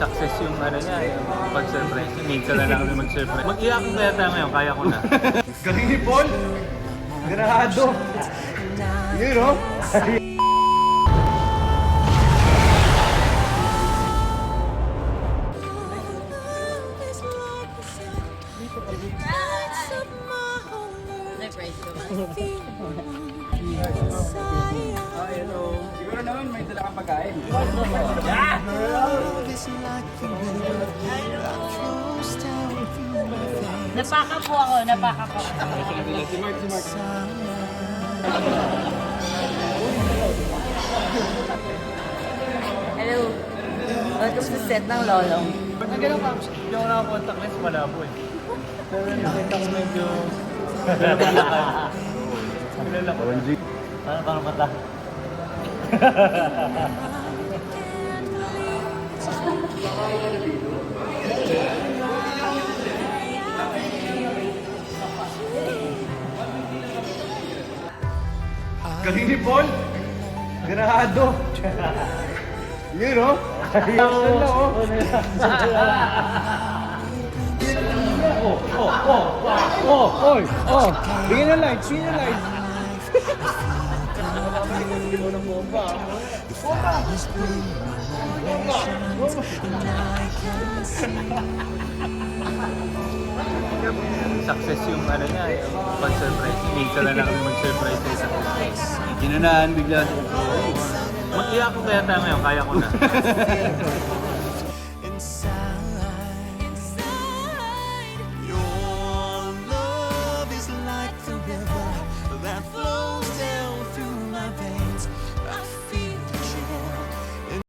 success yung ano niya, yung pag-surprise niya. Minsan na lang kami mag-surprise. Mag-iyak ko kaya tayo ngayon, kaya ko na. Galing ni Paul! Grado! Yun o! Siguro naman may dala kang pagkain. Napaka po ako, napaka po. Si Mark. Hello. Welcome to set ng Lolong. Ba't ganun ka? Hindi ako nakakontact lens, malabo eh. Pero nakita ko medyo... Kilala ko. Parang mata. Galing ni Paul! Grado! Yun o! Bigyan ng lights, bigyan ng lights. Success yung ano niya, yung pag-surprise niya. Minsan na lang kami mag-surprise sa isa't isa. Ginanaan bigla. Mag-iyak ko kaya tayo ngayon, kaya ko na.